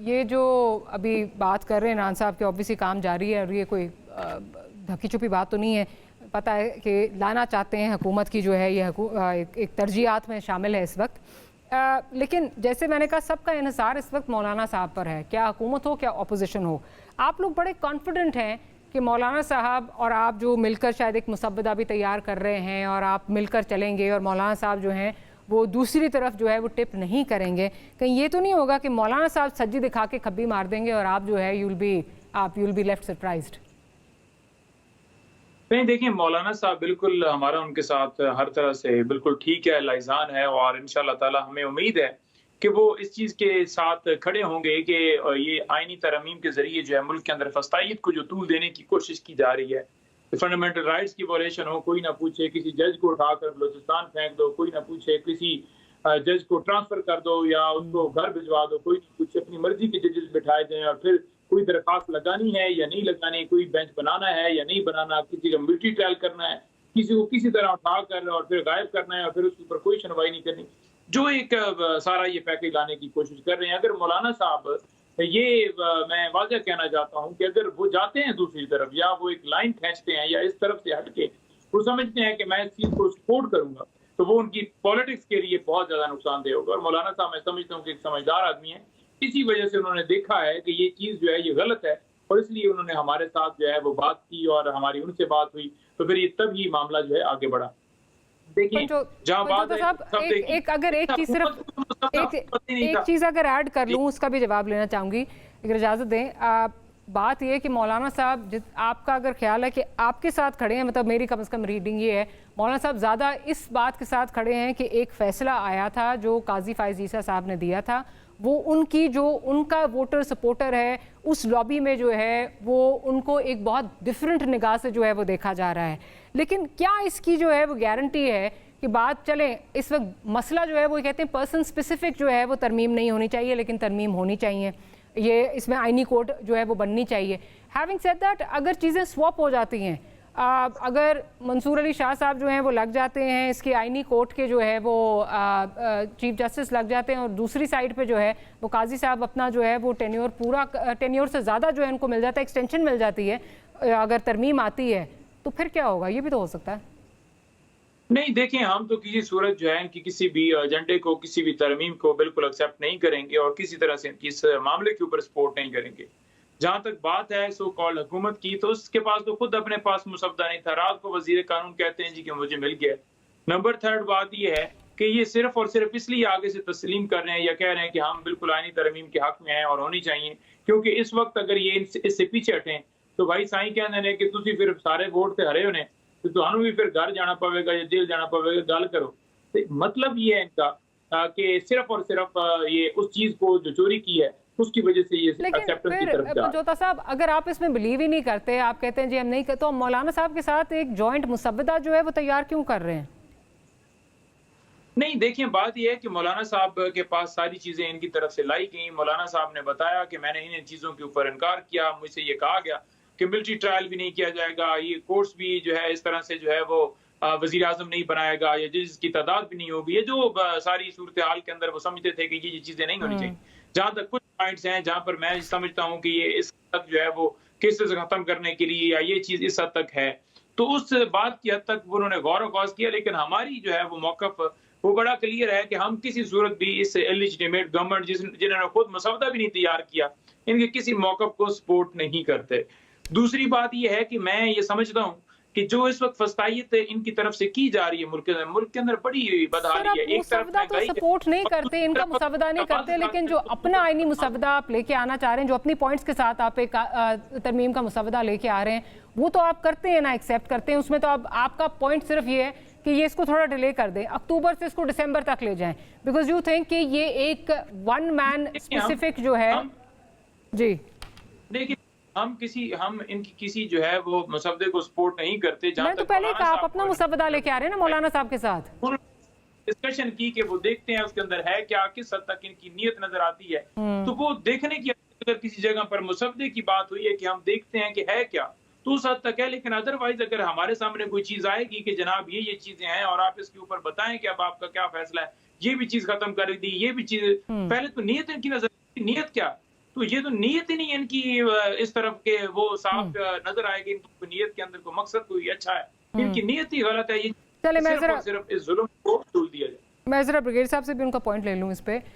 ये जो अभी बात कर रहे हैं नान साहब कि ऑब्वियसली काम जारी है और ये कोई ढकी छुपी बात तो नहीं है। पता है कि लाना चाहते हैं हुकूमत की जो है ये एक तरजीहात में शामिल है इस वक्त। लेकिन जैसे मैंने कहा सबका इन्हिसार इस वक्त मौलाना साहब पर है, क्या हुकूमत हो क्या अपोजिशन हो। आप लोग बड़े कॉन्फिडेंट हैं कि मौलाना साहब और आप जो मिलकर शायद एक मुसव्वदा भी तैयार कर रहे हैं और आप मिलकर चलेंगे और मौलाना साहब जो हैं वो दूसरी तरफ जो है वो टिप नहीं करेंगे। कहीं ये तो नहीं होगा कि मौलाना साहब सज्जी दिखा के खब्बी मार देंगे और आप जो है यूल बी लेफ्ट सरप्राइज्ड। नहीं, देखिए मौलाना साहब बिल्कुल हमारा उनके साथ हर तरह से बिल्कुल ठीक है, लाइजान है और इंशाल्लाह ताला हमें उम्मीद है कि वो इस चीज़ के साथ खड़े होंगे कि ये आईनी तरमीम के ज़रिए जो है मुल्क के अंदर फस्तायत को जो तूल देने की कोशिश की जा रही है, फंडामेंटल राइट्स की वॉयलेशन हो, कोई ना पूछे किसी जज को उठाकर बलूचिस्तान फेंक दो, कोई ना पूछे किसी जज को ट्रांसफर कर दो या उसको घर भिजवा दो, कोई नहीं पूछे अपनी मर्जी के जजेस बिठाए दें और फिर कोई दरखास्त लगानी है या नहीं लगानी, कोई बेंच बनाना है या नहीं बनाना, किसी का मिलिट्री ट्रायल करना है, किसी को किसी तरह उठा कर और फिर गायब करना है और फिर उसके ऊपर कोई सुनवाई नहीं करनी, जो एक सारा ये पैकेज लाने की कोशिश कर रहे हैं। अगर मौलाना साहब ये मैं वाज़ह कहना चाहता हूँ कि अगर वो जाते हैं दूसरी तरफ या वो एक लाइन खींचते हैं या इस तरफ से हट के वो समझते हैं कि मैं इस चीज़ को सपोर्ट करूंगा, तो वो उनकी पॉलिटिक्स के लिए बहुत ज्यादा नुकसानदेह होगा। और मौलाना साहब मैं समझता हूँ कि एक समझदार आदमी है, इसी वजह से उन्होंने देखा है कि ये चीज जो है ये गलत है और इसलिए उन्होंने हमारे साथ जो है वो बात की और हमारी उनसे बात हुई, तो फिर ये तब ही मामला जो है आगे बढ़ा। देखिए जहाँ बात है एक अगर एक चीज सिर्फ एक चीज अगर ऐड कर लूँ उसका भी जवाब लेना चाहूंगी, अगर इजाजत दें। बात यह है कि मौलाना साहब आपका अगर ख्याल है कि आपके साथ खड़े हैं, मतलब मेरी कम से कम रीडिंग ये है मौलाना साहब ज़्यादा इस बात के साथ खड़े हैं कि एक फ़ैसला आया था जो काजी फायज़ ईसा साहब ने दिया था, वो उनकी जो उनका वोटर सपोर्टर है उस लॉबी में जो है वो उनको एक बहुत डिफरेंट निगाह से जो है वो देखा जा रहा है। लेकिन क्या इसकी जो है वो गारंटी है कि बात चले। इस वक्त मसला जो है वो कहते हैं पर्सन स्पेसिफिक जो है वो तरमीम नहीं होनी चाहिए लेकिन तरमीम होनी चाहिए, ये इसमें आईनी कोड जो है वो बननी चाहिए। हैविंग सेड दैट अगर चीज़ें स्वैप हो जाती हैं, अगर मंसूर अली शाह साहब जो हैं वो लग जाते हैं इसके आईनी कोर्ट के जो है वो चीफ जस्टिस लग जाते हैं और दूसरी साइड पे जो है वो काजी साहब अपना जो है वो टेन्योर पूरा टेन्योर से ज़्यादा जो है उनको मिल जाता है, एक्सटेंशन मिल जाती है, अगर तरमीम आती है तो फिर क्या होगा? ये भी तो हो सकता है। नहीं, देखिए हम तो किसी सूरत जो है कि किसी भी एजेंडे को किसी भी तरमीम को बिल्कुल एक्सेप्ट नहीं करेंगे और किसी तरह से इस मामले के ऊपर सपोर्ट नहीं करेंगे। जहां तक बात है सो कॉल्ड हुकूमत की, तो उसके पास तो खुद अपने पास मुसव्वदा नहीं था, रात को वजीर कानून कहते हैं जी कि मुझे मिल गया। नंबर थर्ड बात यह है कि ये सिर्फ और सिर्फ इसलिए आगे से तस्लीम कर रहे हैं या कह रहे हैं कि हम बिल्कुल आईनी तरमीम के हक में हैं और होनी चाहिए, क्योंकि इस वक्त अगर ये इससे पीछे हटें तो भाई साईं कहते हैं कि तुम फिर सारे वोट से हरे होने तो ਤੁਹਾਨੂੰ भी फिर घर जाना पवेगा या जेल जाना पवेगा, गल करो। तो मतलब ये है इनका कि सिर्फ और सिर्फ ये उस चीज को जो चोरी की है उसकी वजह से ये एक्सेप्टेंस की तरफ जा। जोता साहब अगर आप इसमें बिलीव ही नहीं करते, आप कहते हैं जी हम नहीं करते, तो मौलाना साहब के साथ एक जॉइंट मुसव्वदा जो है वो तैयार क्यों कर रहे हैं? नहीं, देखिए बात यह है कि मौलाना साहब के पास सारी चीजें इनकी तरफ से लाई गई। मौलाना साहब ने बताया कि मैंने इन चीजों के ऊपर इनकार किया, मुझसे ये कहा गया कि मिलिट्री ट्रायल भी नहीं किया जाएगा, ये कोर्ट्स भी जो है इस तरह से जो है वो वजीर आजम नहीं बनाएगा या जजेस की तादाद भी नहीं होगी, ये जो सारी सूरत हाल के अंदर वो समझते थे कि ये चीजें नहीं होनी चाहिए। जहां तक कुछ पॉइंट्स हैं जहां पर मैं समझता हूँ कि ये इस तक जो है वो केसेस खत्म करने के लिए या ये चीज इस हद तक है, तो उस बात की हद तक उन्होंने गौर वफाज किया। लेकिन हमारी जो है वो मौकफ वो बड़ा क्लियर है कि हम किसी सूरत भी इस इलिजिटिमेट गवर्नमेंट जिन्होंने खुद मसवदा भी नहीं तैयार किया, इनके किसी मौकफ को सपोर्ट नहीं करते। दूसरी बात यह है कि मैं ये समझता हूँ कि जो इस वक्त फस्तायत इनकी तरफ से की जा रही है मुल्क के अंदर बड़ी बदहाली है। एक तरफ तो सपोर्ट नहीं करते, इनका मुसव्वदा नहीं करते, लेकिन जो अपना आईनी मुसव्वदा आप लेके आना चाह रहे हैं, जो अपनी पॉइंट्स के साथ आप एक तरमीम का मुसव्वदा लेके आ रहे हैं, वो तो आप करते हैं ना, एक्सेप्ट करते हैं। उसमें तो आपका पॉइंट सिर्फ ये है कि ये इसको थोड़ा डिले कर दें, अक्टूबर से इसको दिसंबर तक ले जाएं, बिकॉज यू थिंक कि ये एक वन मैन स्पेसिफिक जो है। जी देखिए हम इनकी किसी जो है वो मुसव्वदे को सपोर्ट नहीं करते। मैं तो पहले कहा आप अपना मुसव्वदा लेके आ रहे हैं ना मौलाना साहब के साथ, डिस्कशन की कि वो देखते हैं उसके अंदर है क्या, किस हद तक इनकी नीयत नजर आती है, तो वो देखने की अगर किसी जगह पर मुसव्वदे की बात हुई है कि हम देखते हैं कि है क्या, तो उस हद तक है। लेकिन अदरवाइज अगर हमारे सामने कोई चीज आएगी कि जनाब ये चीजें हैं और आप इसके ऊपर बताएं कि अब आपका क्या फैसला है, ये भी चीज खत्म कर दी, ये भी चीज, पहले तो नीयत इनकी नजर आपकी नीयत क्या? तो ये तो नीयत ही नहीं है इनकी इस तरफ के वो साफ नजर आएगी इनकी नीयत के अंदर कोई मकसद कोई अच्छा है, इनकी नीयत ही गलत है। ये चले मैं सिर्फ और सिर्फ इस जुल्म को तूल दिया जाए। मैं ज़रा ब्रिगेड साहब से भी उनका पॉइंट ले लूँ इस पे।